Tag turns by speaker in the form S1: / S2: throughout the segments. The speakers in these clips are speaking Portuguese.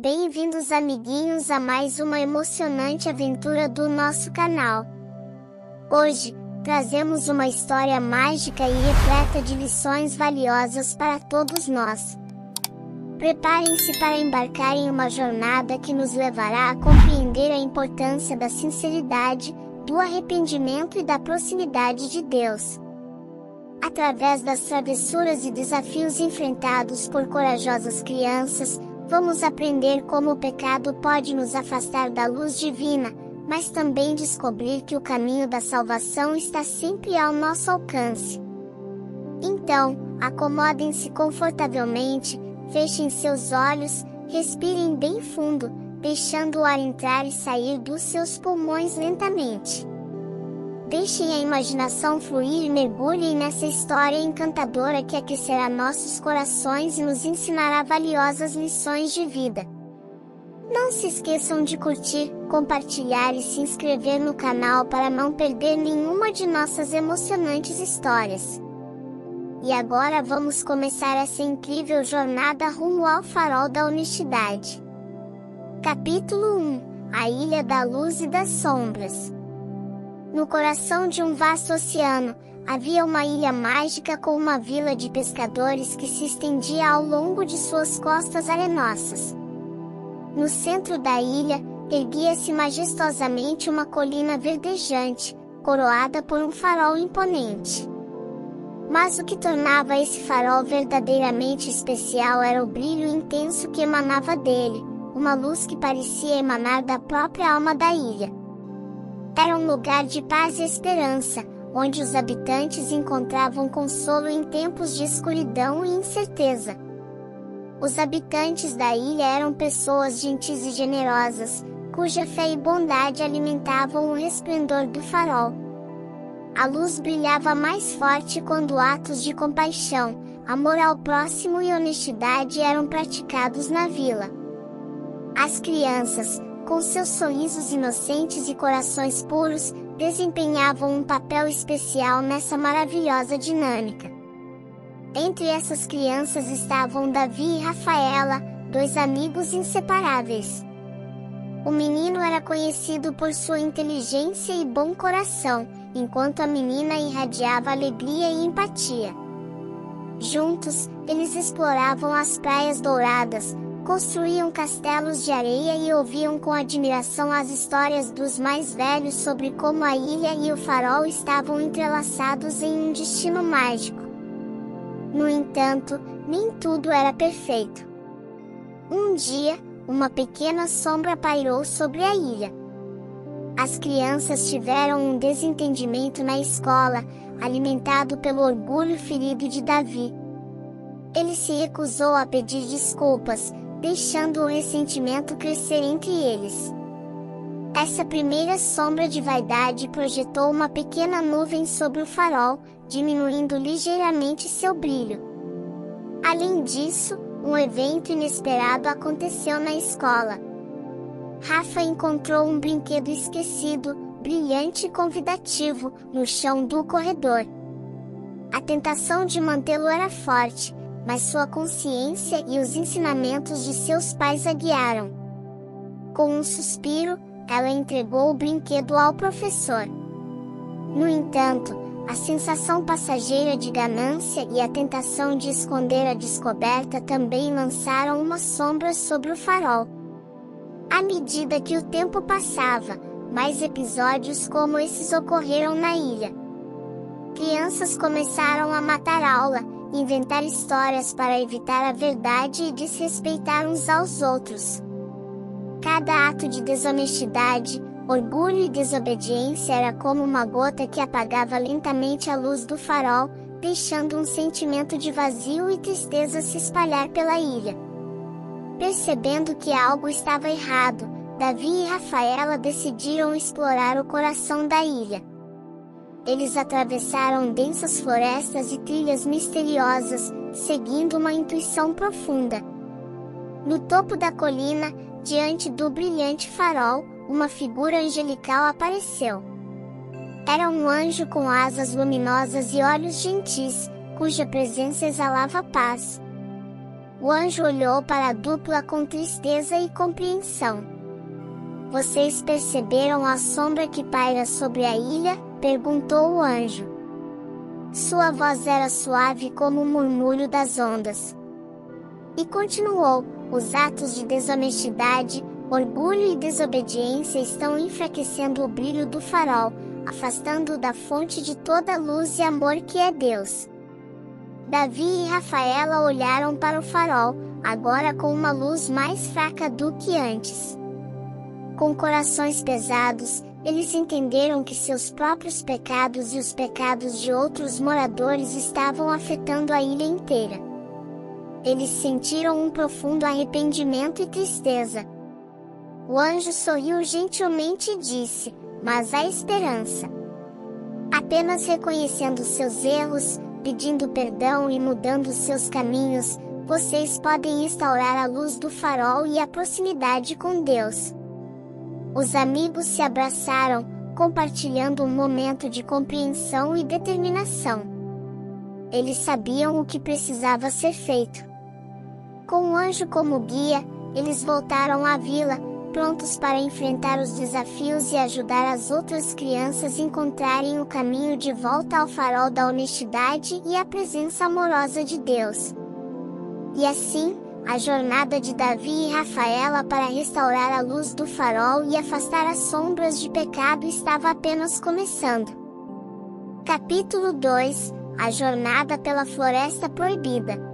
S1: Bem-vindos, amiguinhos, a mais uma emocionante aventura do nosso canal. Hoje, trazemos uma história mágica e repleta de lições valiosas para todos nós. Preparem-se para embarcar em uma jornada que nos levará a compreender a importância da sinceridade, do arrependimento e da proximidade de Deus. Através das travessuras e desafios enfrentados por corajosas crianças, vamos aprender como o pecado pode nos afastar da luz divina, mas também descobrir que o caminho da salvação está sempre ao nosso alcance. Então, acomodem-se confortavelmente, fechem seus olhos, respirem bem fundo, deixando o ar entrar e sair dos seus pulmões lentamente. Deixem a imaginação fluir e mergulhem nessa história encantadora que aquecerá nossos corações e nos ensinará valiosas lições de vida. Não se esqueçam de curtir, compartilhar e se inscrever no canal para não perder nenhuma de nossas emocionantes histórias. E agora vamos começar essa incrível jornada rumo ao farol da honestidade. Capítulo 1 – A Ilha da Luz e das Sombras. No coração de um vasto oceano, havia uma ilha mágica com uma vila de pescadores que se estendia ao longo de suas costas arenosas. No centro da ilha, erguia-se majestosamente uma colina verdejante, coroada por um farol imponente. Mas o que tornava esse farol verdadeiramente especial era o brilho intenso que emanava dele, uma luz que parecia emanar da própria alma da ilha. Era um lugar de paz e esperança, onde os habitantes encontravam consolo em tempos de escuridão e incerteza. Os habitantes da ilha eram pessoas gentis e generosas, cuja fé e bondade alimentavam o resplendor do farol. A luz brilhava mais forte quando atos de compaixão, amor ao próximo e honestidade eram praticados na vila. As crianças, com seus sorrisos inocentes e corações puros, desempenhavam um papel especial nessa maravilhosa dinâmica. Entre essas crianças estavam Davi e Rafaela, dois amigos inseparáveis. O menino era conhecido por sua inteligência e bom coração, enquanto a menina irradiava alegria e empatia. Juntos, eles exploravam as praias douradas, construíam castelos de areia e ouviam com admiração as histórias dos mais velhos sobre como a ilha e o farol estavam entrelaçados em um destino mágico. No entanto, nem tudo era perfeito. Um dia, uma pequena sombra pairou sobre a ilha. As crianças tiveram um desentendimento na escola, alimentado pelo orgulho ferido de Davi. Ele se recusou a pedir desculpas, deixando o ressentimento crescer entre eles. Essa primeira sombra de vaidade projetou uma pequena nuvem sobre o farol, diminuindo ligeiramente seu brilho. Além disso, um evento inesperado aconteceu na escola. Rafa encontrou um brinquedo esquecido, brilhante e convidativo, no chão do corredor. A tentação de mantê-lo era forte, mas sua consciência e os ensinamentos de seus pais a guiaram. Com um suspiro, ela entregou o brinquedo ao professor. No entanto, a sensação passageira de ganância e a tentação de esconder a descoberta também lançaram uma sombra sobre o farol. À medida que o tempo passava, mais episódios como esses ocorreram na ilha. Crianças começaram a matar aula, inventar histórias para evitar a verdade e desrespeitar uns aos outros. Cada ato de desonestidade, orgulho e desobediência era como uma gota que apagava lentamente a luz do farol, deixando um sentimento de vazio e tristeza se espalhar pela ilha. Percebendo que algo estava errado, Davi e Rafaela decidiram explorar o coração da ilha. Eles atravessaram densas florestas e trilhas misteriosas, seguindo uma intuição profunda. No topo da colina, diante do brilhante farol, uma figura angelical apareceu. Era um anjo com asas luminosas e olhos gentis, cuja presença exalava paz. O anjo olhou para a dupla com tristeza e compreensão. Vocês perceberam a sombra que paira sobre a ilha? Perguntou o anjo. Sua voz era suave como o murmúrio das ondas. E continuou: os atos de desonestidade, orgulho e desobediência estão enfraquecendo o brilho do farol, afastando-o da fonte de toda luz e amor que é Deus. Davi e Rafaela olharam para o farol, agora com uma luz mais fraca do que antes. Com corações pesados, eles entenderam que seus próprios pecados e os pecados de outros moradores estavam afetando a ilha inteira. Eles sentiram um profundo arrependimento e tristeza. O anjo sorriu gentilmente e disse: mas há esperança. Apenas reconhecendo seus erros, pedindo perdão e mudando seus caminhos, vocês podem restaurar a luz do farol e a proximidade com Deus. Os amigos se abraçaram, compartilhando um momento de compreensão e determinação. Eles sabiam o que precisava ser feito. Com o anjo como guia, eles voltaram à vila, prontos para enfrentar os desafios e ajudar as outras crianças a encontrarem o caminho de volta ao farol da honestidade e à presença amorosa de Deus. E assim, a jornada de Davi e Rafaela para restaurar a luz do farol e afastar as sombras de pecado estava apenas começando. Capítulo 2 – A jornada pela floresta proibida.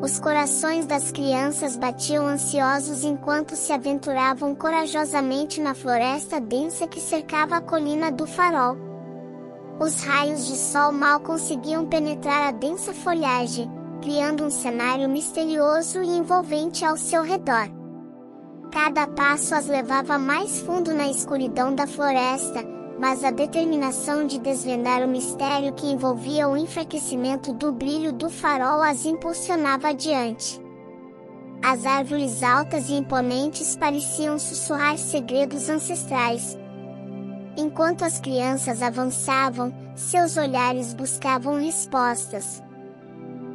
S1: Os corações das crianças batiam ansiosos enquanto se aventuravam corajosamente na floresta densa que cercava a colina do farol. Os raios de sol mal conseguiam penetrar a densa folhagem, criando um cenário misterioso e envolvente ao seu redor. Cada passo as levava mais fundo na escuridão da floresta, mas a determinação de desvendar o mistério que envolvia o enfraquecimento do brilho do farol as impulsionava adiante. As árvores altas e imponentes pareciam sussurrar segredos ancestrais. Enquanto as crianças avançavam, seus olhares buscavam respostas.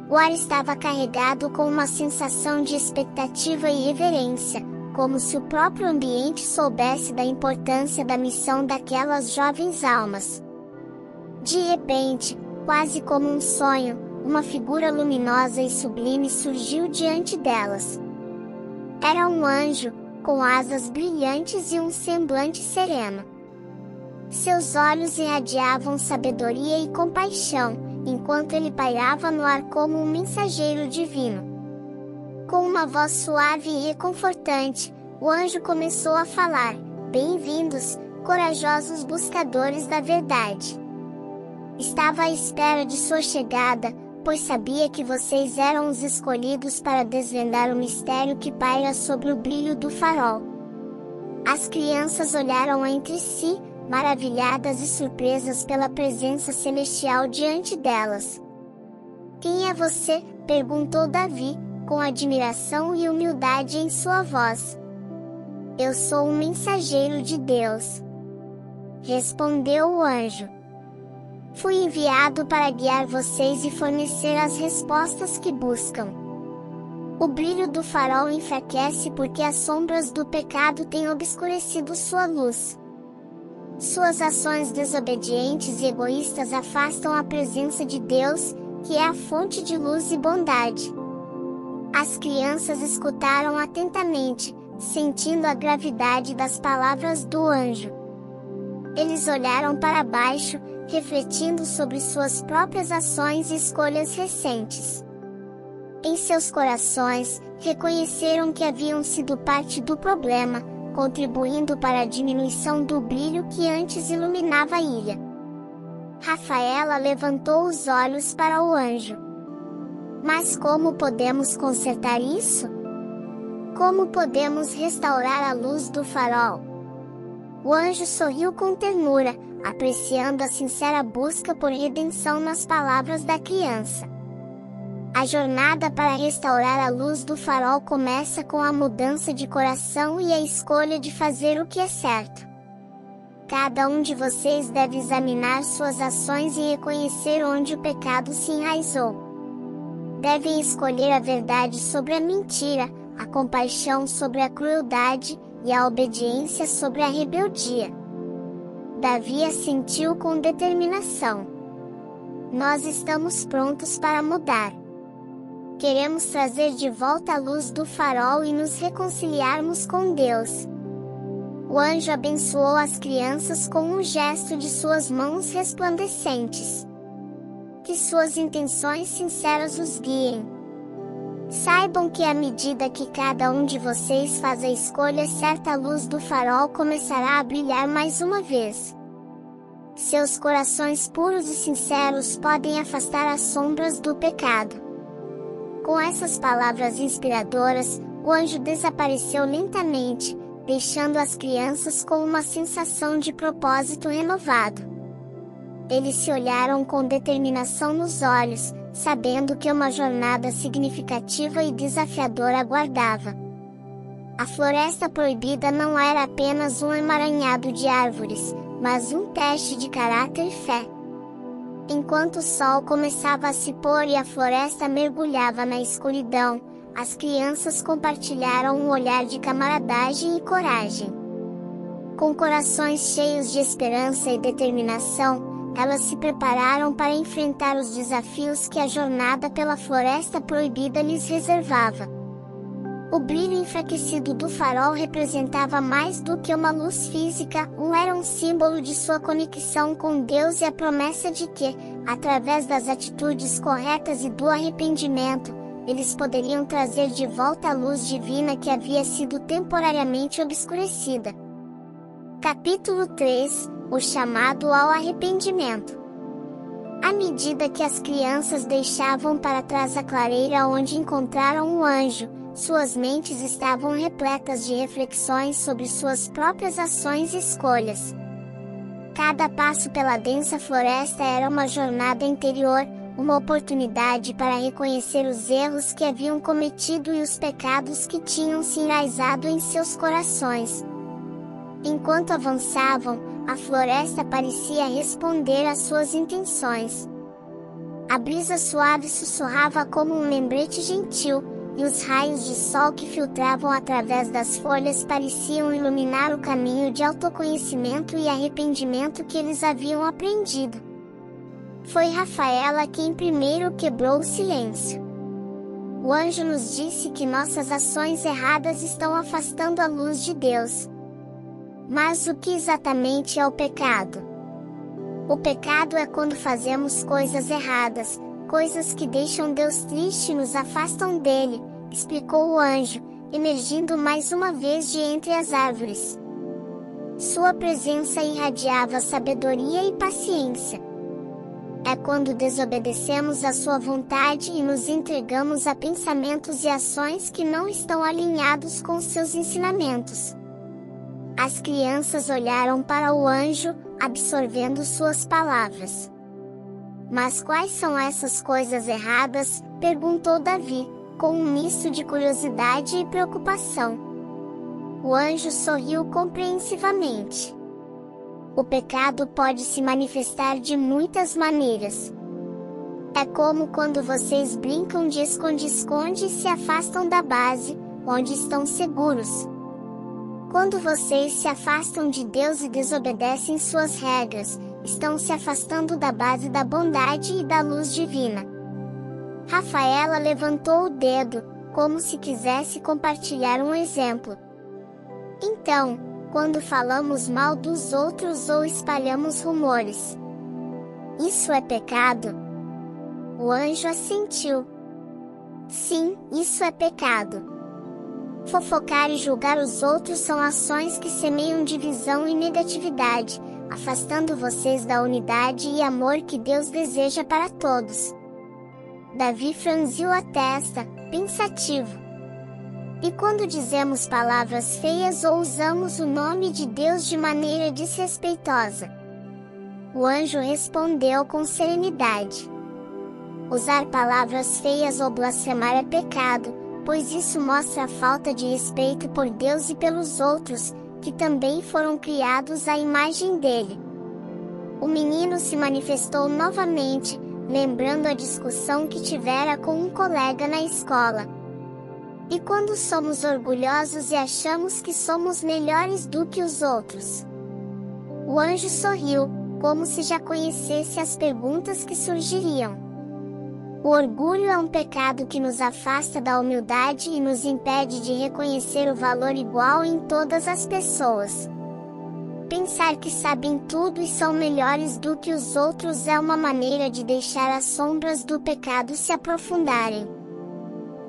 S1: O ar estava carregado com uma sensação de expectativa e reverência, como se o próprio ambiente soubesse da importância da missão daquelas jovens almas. De repente, quase como um sonho, uma figura luminosa e sublime surgiu diante delas. Era um anjo, com asas brilhantes e um semblante sereno. Seus olhos irradiavam sabedoria e compaixão, enquanto ele pairava no ar como um mensageiro divino. Com uma voz suave e reconfortante, o anjo começou a falar: bem-vindos, corajosos buscadores da verdade. Estava à espera de sua chegada, pois sabia que vocês eram os escolhidos para desvendar o mistério que paira sobre o brilho do farol. As crianças olharam entre si, maravilhadas e surpresas pela presença celestial diante delas. Quem é você? Perguntou Davi, com admiração e humildade em sua voz. Eu sou um mensageiro de Deus. Respondeu o anjo. Fui enviado para guiar vocês e fornecer as respostas que buscam. O brilho do farol enfraquece porque as sombras do pecado têm obscurecido sua luz. Suas ações desobedientes e egoístas afastam a presença de Deus, que é a fonte de luz e bondade. As crianças escutaram atentamente, sentindo a gravidade das palavras do anjo. Eles olharam para baixo, refletindo sobre suas próprias ações e escolhas recentes. Em seus corações, reconheceram que haviam sido parte do problema, contribuindo para a diminuição do brilho que antes iluminava a ilha. Rafaela levantou os olhos para o anjo. Mas como podemos consertar isso? Como podemos restaurar a luz do farol? O anjo sorriu com ternura, apreciando a sincera busca por redenção nas palavras da criança. A jornada para restaurar a luz do farol começa com a mudança de coração e a escolha de fazer o que é certo. Cada um de vocês deve examinar suas ações e reconhecer onde o pecado se enraizou. devem escolher a verdade sobre a mentira, a compaixão sobre a crueldade, e a obediência sobre a rebeldia. Davi assentiu com determinação. Nós estamos prontos para mudar. Queremos trazer de volta a luz do farol e nos reconciliarmos com Deus. O anjo abençoou as crianças com um gesto de suas mãos resplandecentes. Que suas intenções sinceras os guiem. Saibam que à medida que cada um de vocês faz a escolha certa, a luz do farol começará a brilhar mais uma vez. Seus corações puros e sinceros podem afastar as sombras do pecado. Com essas palavras inspiradoras, o anjo desapareceu lentamente, deixando as crianças com uma sensação de propósito renovado. Eles se olharam com determinação nos olhos, sabendo que uma jornada significativa e desafiadora aguardava. A floresta proibida não era apenas um emaranhado de árvores, mas um teste de caráter e fé. Enquanto o sol começava a se pôr e a floresta mergulhava na escuridão, as crianças compartilharam um olhar de camaradagem e coragem. Com corações cheios de esperança e determinação, elas se prepararam para enfrentar os desafios que a jornada pela floresta proibida lhes reservava. O brilho enfraquecido do farol representava mais do que uma luz física, era um símbolo de sua conexão com Deus e a promessa de que, através das atitudes corretas e do arrependimento, eles poderiam trazer de volta a luz divina que havia sido temporariamente obscurecida. Capítulo 3 – O chamado ao arrependimento. À medida que as crianças deixavam para trás a clareira onde encontraram o anjo, suas mentes estavam repletas de reflexões sobre suas próprias ações e escolhas. Cada passo pela densa floresta era uma jornada interior, uma oportunidade para reconhecer os erros que haviam cometido e os pecados que tinham se enraizado em seus corações. Enquanto avançavam, a floresta parecia responder às suas intenções. A brisa suave sussurrava como um lembrete gentil, e os raios de sol que filtravam através das folhas pareciam iluminar o caminho de autoconhecimento e arrependimento que eles haviam aprendido. Foi Rafaela quem primeiro quebrou o silêncio. O anjo nos disse que nossas ações erradas estão afastando a luz de Deus. Mas o que exatamente é o pecado? O pecado é quando fazemos coisas erradas, coisas que deixam Deus triste e nos afastam dele, explicou o anjo, emergindo mais uma vez de entre as árvores. Sua presença irradiava sabedoria e paciência. É quando desobedecemos à sua vontade e nos entregamos a pensamentos e ações que não estão alinhados com seus ensinamentos. As crianças olharam para o anjo, absorvendo suas palavras. Mas quais são essas coisas erradas? Perguntou Davi, com um misto de curiosidade e preocupação. O anjo sorriu compreensivamente. O pecado pode se manifestar de muitas maneiras. É como quando vocês brincam de esconde-esconde e se afastam da base, onde estão seguros. Quando vocês se afastam de Deus e desobedecem suas regras, estão se afastando da base da bondade e da luz divina. Rafaela levantou o dedo, como se quisesse compartilhar um exemplo. Então, quando falamos mal dos outros ou espalhamos rumores, isso é pecado? O anjo assentiu. Sim, isso é pecado. Fofocar e julgar os outros são ações que semeiam divisão e negatividade, afastando vocês da unidade e amor que Deus deseja para todos. Davi franziu a testa, pensativo. E quando dizemos palavras feias ou usamos o nome de Deus de maneira desrespeitosa? O anjo respondeu com serenidade. Usar palavras feias ou blasfemar é pecado, pois isso mostra a falta de respeito por Deus e pelos outros, que também foram criados à imagem dele. O menino se manifestou novamente, lembrando a discussão que tivera com um colega na escola. E quando somos orgulhosos e achamos que somos melhores do que os outros? O anjo sorriu, como se já conhecesse as perguntas que surgiriam. O orgulho é um pecado que nos afasta da humildade e nos impede de reconhecer o valor igual em todas as pessoas. Pensar que sabem tudo e são melhores do que os outros é uma maneira de deixar as sombras do pecado se aprofundarem.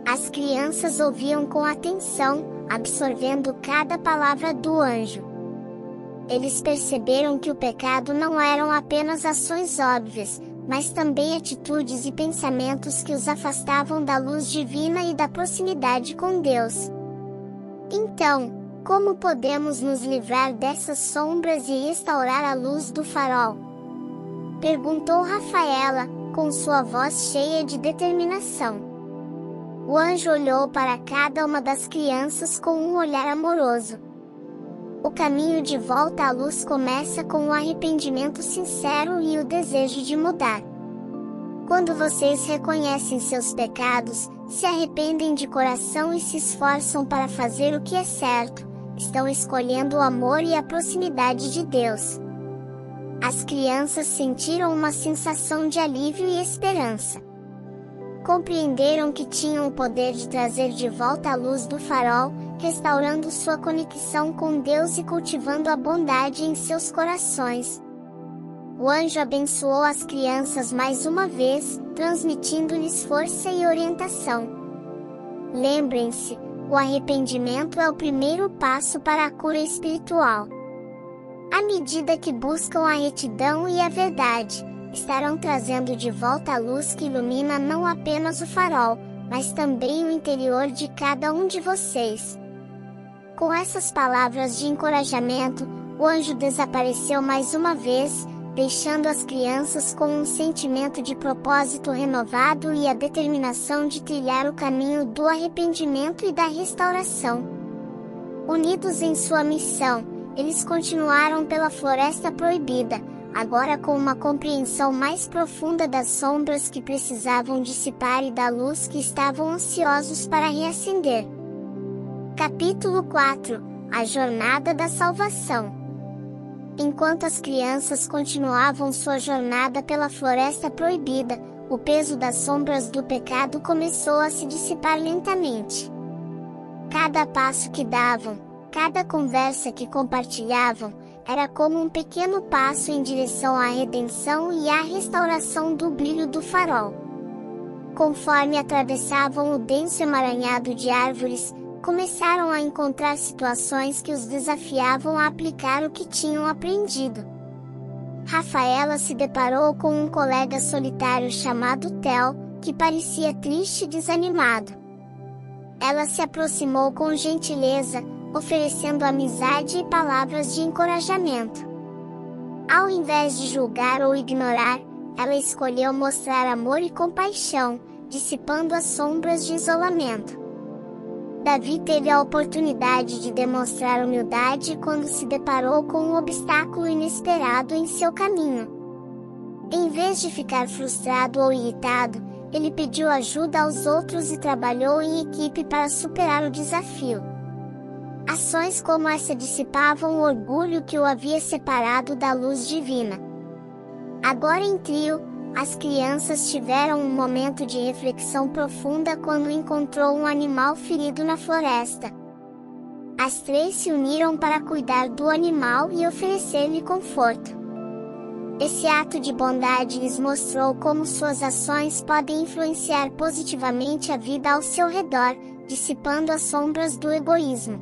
S1: As crianças ouviam com atenção, absorvendo cada palavra do anjo. Eles perceberam que o pecado não eram apenas ações óbvias, mas também atitudes e pensamentos que os afastavam da luz divina e da proximidade com Deus. Então, como podemos nos livrar dessas sombras e restaurar a luz do farol? Perguntou Rafaela, com sua voz cheia de determinação. O anjo olhou para cada uma das crianças com um olhar amoroso. O caminho de volta à luz começa com o arrependimento sincero e o desejo de mudar. Quando vocês reconhecem seus pecados, se arrependem de coração e se esforçam para fazer o que é certo, estão escolhendo o amor e a proximidade de Deus. As crianças sentiram uma sensação de alívio e esperança. Compreenderam que tinham o poder de trazer de volta a luz do farol, restaurando sua conexão com Deus e cultivando a bondade em seus corações. O anjo abençoou as crianças mais uma vez, transmitindo-lhes força e orientação. Lembrem-se, o arrependimento é o primeiro passo para a cura espiritual. À medida que buscam a retidão e a verdade, estarão trazendo de volta a luz que ilumina não apenas o farol, mas também o interior de cada um de vocês. Com essas palavras de encorajamento, o anjo desapareceu mais uma vez, deixando as crianças com um sentimento de propósito renovado e a determinação de trilhar o caminho do arrependimento e da restauração. Unidos em sua missão, eles continuaram pela Floresta Proibida, agora com uma compreensão mais profunda das sombras que precisavam dissipar e da luz que estavam ansiosos para reacender. Capítulo 4 – A Jornada da Salvação. Enquanto as crianças continuavam sua jornada pela Floresta Proibida, o peso das sombras do pecado começou a se dissipar lentamente. Cada passo que davam, cada conversa que compartilhavam, era como um pequeno passo em direção à redenção e à restauração do brilho do farol. Conforme atravessavam o denso emaranhado de árvores, começaram a encontrar situações que os desafiavam a aplicar o que tinham aprendido. Rafaela se deparou com um colega solitário chamado Theo, que parecia triste e desanimado. Ela se aproximou com gentileza, oferecendo amizade e palavras de encorajamento. Ao invés de julgar ou ignorar, ela escolheu mostrar amor e compaixão, dissipando as sombras de isolamento. Davi teve a oportunidade de demonstrar humildade quando se deparou com um obstáculo inesperado em seu caminho. Em vez de ficar frustrado ou irritado, ele pediu ajuda aos outros e trabalhou em equipe para superar o desafio. Ações como essa dissipavam o orgulho que o havia separado da luz divina. Agora em trio, as crianças tiveram um momento de reflexão profunda quando encontrou um animal ferido na floresta. As três se uniram para cuidar do animal e oferecer-lhe conforto. Esse ato de bondade lhes mostrou como suas ações podem influenciar positivamente a vida ao seu redor, dissipando as sombras do egoísmo.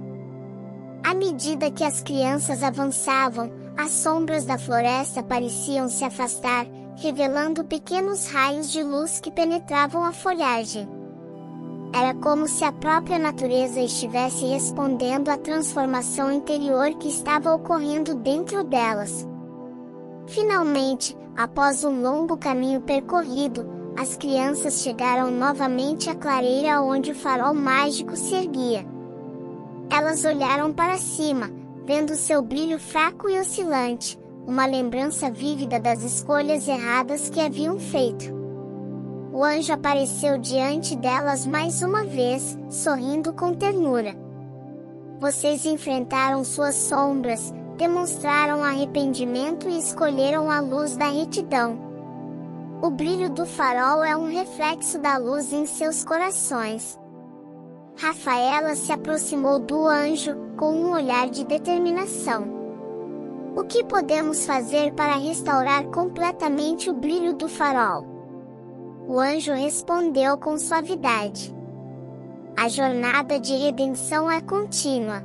S1: À medida que as crianças avançavam, as sombras da floresta pareciam se afastar, revelando pequenos raios de luz que penetravam a folhagem. Era como se a própria natureza estivesse respondendo à transformação interior que estava ocorrendo dentro delas. Finalmente, após um longo caminho percorrido, as crianças chegaram novamente à clareira onde o farol mágico se erguia. Elas olharam para cima, vendo seu brilho fraco e oscilante, uma lembrança vívida das escolhas erradas que haviam feito. O anjo apareceu diante delas mais uma vez, sorrindo com ternura. Vocês enfrentaram suas sombras, demonstraram arrependimento e escolheram a luz da retidão. O brilho do farol é um reflexo da luz em seus corações. Rafaela se aproximou do anjo, com um olhar de determinação. O que podemos fazer para restaurar completamente o brilho do farol? O anjo respondeu com suavidade. A jornada de redenção é contínua.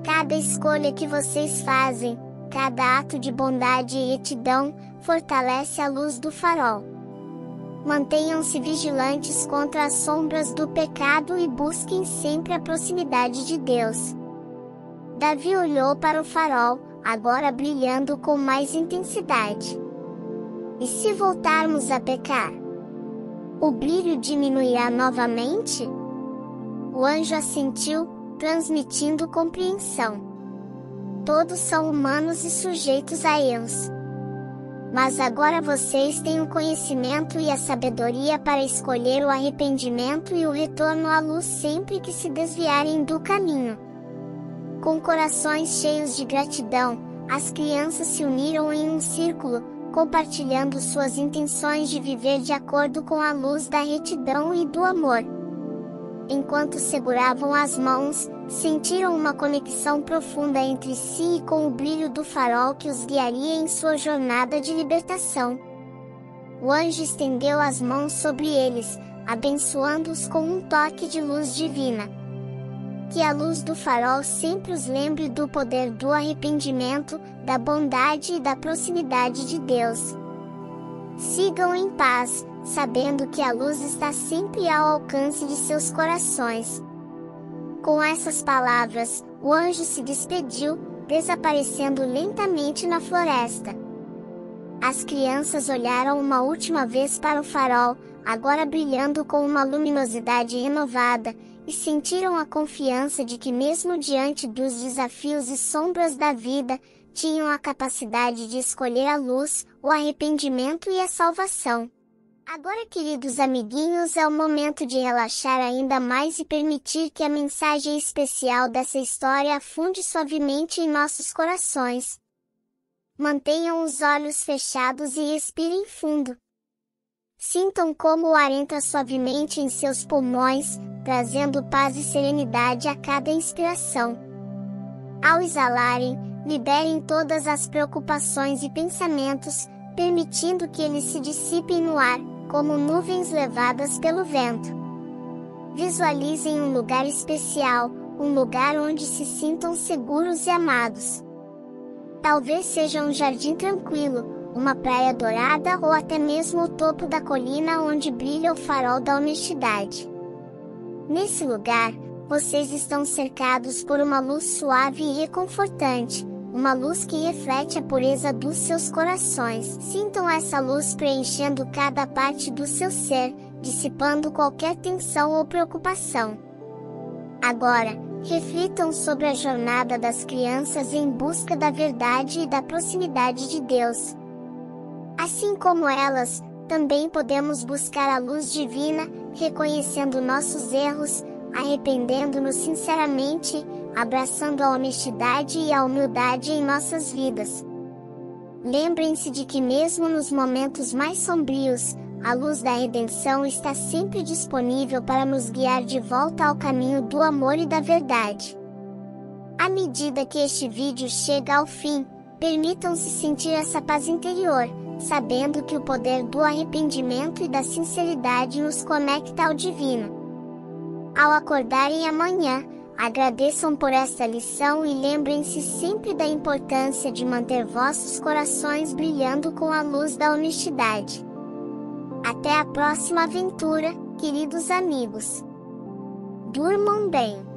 S1: Cada escolha que vocês fazem, cada ato de bondade e retidão, fortalece a luz do farol. Mantenham-se vigilantes contra as sombras do pecado e busquem sempre a proximidade de Deus. Davi olhou para o farol, agora brilhando com mais intensidade. E se voltarmos a pecar? O brilho diminuirá novamente? O anjo assentiu, transmitindo compreensão. Todos são humanos e sujeitos a erros. Mas agora vocês têm o conhecimento e a sabedoria para escolher o arrependimento e o retorno à luz sempre que se desviarem do caminho. Com corações cheios de gratidão, as crianças se uniram em um círculo, compartilhando suas intenções de viver de acordo com a luz da retidão e do amor. Enquanto seguravam as mãos, sentiram uma conexão profunda entre si e com o brilho do farol que os guiaria em sua jornada de libertação. O anjo estendeu as mãos sobre eles, abençoando-os com um toque de luz divina. Que a luz do farol sempre os lembre do poder do arrependimento, da bondade e da proximidade de Deus. Sigam em paz, sabendo que a luz está sempre ao alcance de seus corações. Com essas palavras, o anjo se despediu, desaparecendo lentamente na floresta. As crianças olharam uma última vez para o farol, agora brilhando com uma luminosidade renovada, e sentiram a confiança de que mesmo diante dos desafios e sombras da vida, tinham a capacidade de escolher a luz, o arrependimento e a salvação. Agora, queridos amiguinhos, é o momento de relaxar ainda mais e permitir que a mensagem especial dessa história afunde suavemente em nossos corações. Mantenham os olhos fechados e respirem fundo. Sintam como o ar entra suavemente em seus pulmões, trazendo paz e serenidade a cada inspiração. Ao exalarem, liberem todas as preocupações e pensamentos, permitindo que eles se dissipem no ar, como nuvens levadas pelo vento. Visualizem um lugar especial, um lugar onde se sintam seguros e amados. Talvez seja um jardim tranquilo, uma praia dourada ou até mesmo o topo da colina onde brilha o farol da honestidade. Nesse lugar, vocês estão cercados por uma luz suave e reconfortante, uma luz que reflete a pureza dos seus corações. Sintam essa luz preenchendo cada parte do seu ser, dissipando qualquer tensão ou preocupação. Agora, reflitam sobre a jornada das crianças em busca da verdade e da proximidade de Deus. Assim como elas, também podemos buscar a luz divina, reconhecendo nossos erros, arrependendo-nos sinceramente, abraçando a honestidade e a humildade em nossas vidas. Lembrem-se de que mesmo nos momentos mais sombrios, a luz da redenção está sempre disponível para nos guiar de volta ao caminho do amor e da verdade. À medida que este vídeo chega ao fim, permitam-se sentir essa paz interior, sabendo que o poder do arrependimento e da sinceridade nos conecta ao divino. Ao acordarem amanhã, agradeçam por esta lição e lembrem-se sempre da importância de manter vossos corações brilhando com a luz da honestidade. Até a próxima aventura, queridos amigos. Durmam bem.